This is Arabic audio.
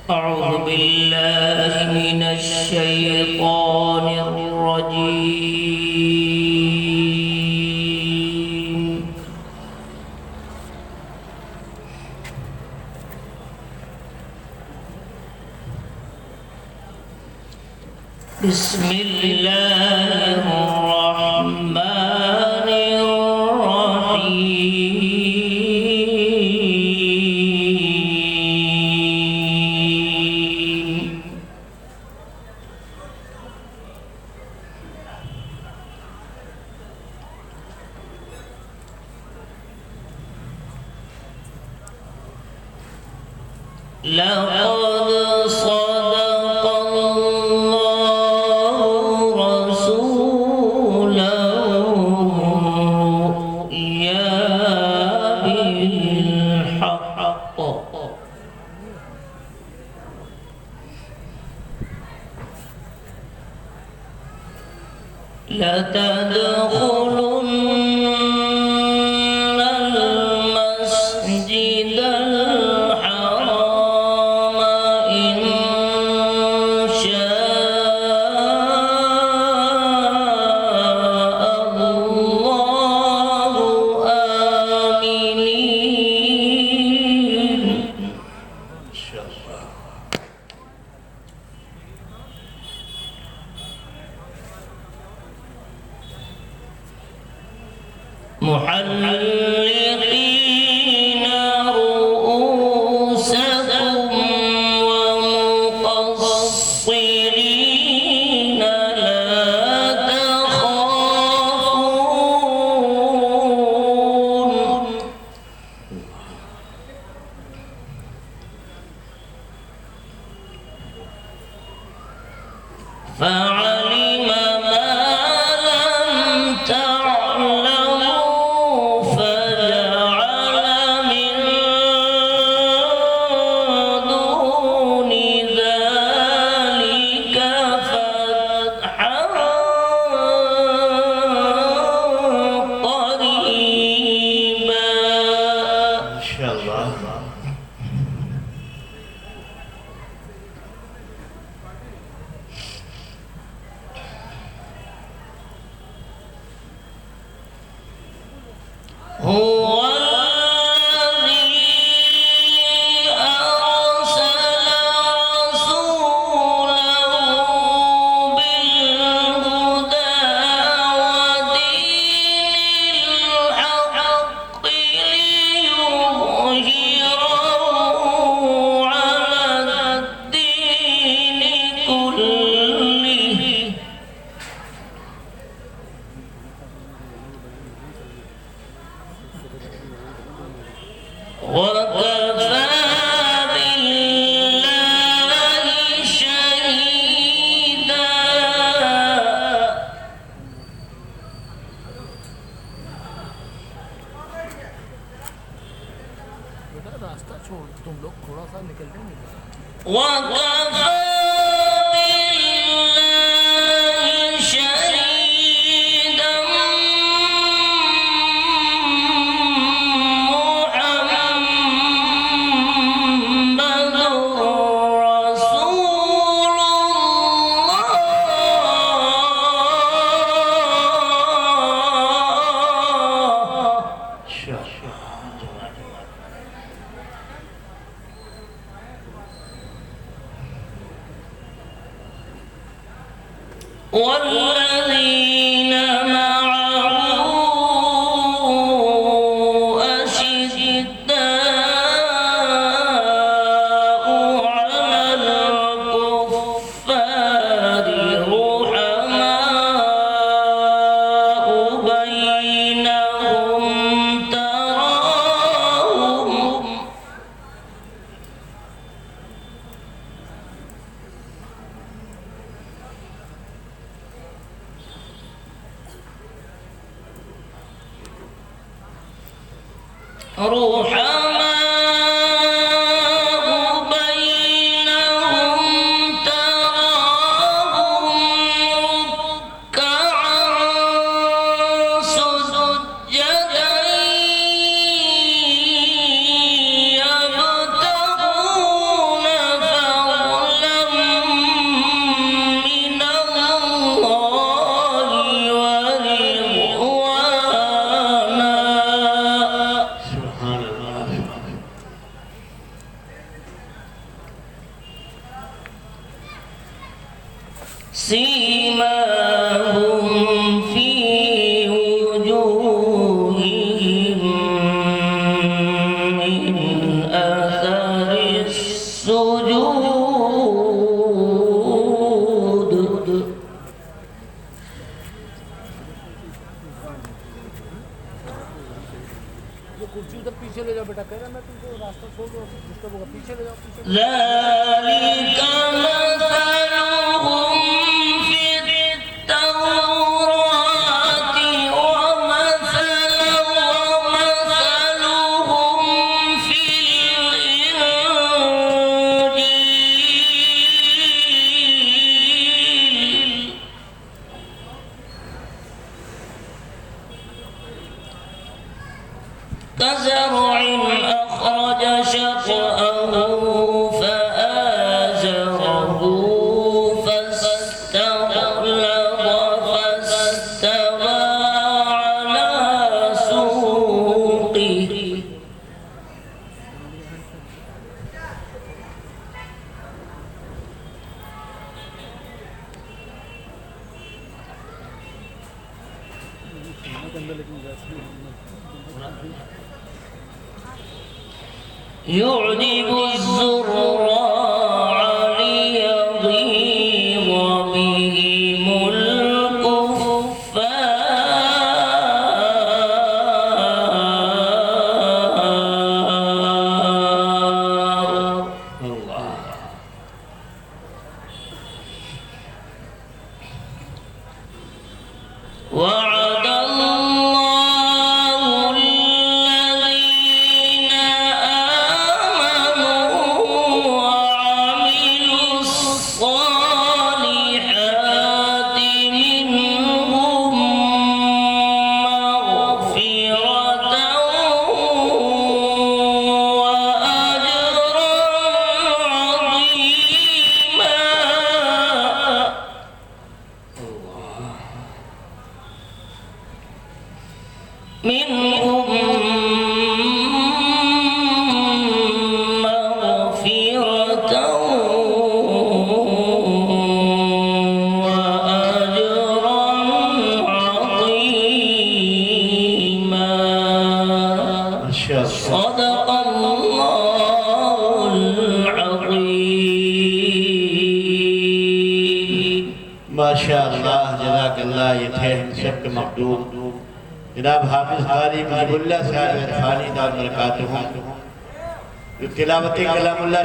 أعوذ بالله من الشيطان الرجيم. بسم الله الرحمن الرحيم. لقد صدق الله رسوله الرؤيا بالحق لتدخلن المسجد الحرام إن شاء الله آمنين. محلقين رؤوسكم ومقصرين لا تخافون فعلم ما لم تعلموا فجعل من دون ذلك فتحا قريبا. ما شاء الله. هو الذي أرسل رسوله بالهدى ودين الحق ليظهره على الدين كله وكفى بالله شهيدا. रास्ता छोड़ तुम लोग थोड़ा सा निकल जाएंगे. وكفى بالله شهيدا. محمد رسول الله والذين معه أشداء على الكفار رحماء بينهم تراهم رحماء بينهم تراهم ركعا سجدا يبتغون سيماهم في وجوههم من أثر السجود ये कुर्सी उधर पीछे ले जाओ बेटा, कह रहा मैं तुमको रास्ता छोड़ दो, डिस्टर्ब होगा, पीछे ले जाओ, पीछे ले जाओ। ذلك مثلهم في التوراة ومثلهم في الإنجيل كزرع أخرج شطأه فآزره فاستغلظ فاستوى على سوقه يعجب الزراع ليغيظ بهم الكفار الله وعد الله الذين آمنوا وعملوا الصالحات منهم مغفرة وأجرا عظيما منهم مغفرة وأجرا عظيما صدق الله العظيم माशाअल्लाह जज़ाकल्लाह। ये थे हम सब के मखदूम जनाब हाफिज कारी मुजीबुल्लाह साहब इरफानी दाद बरकातहू जो तिलावत कलामुल्लाह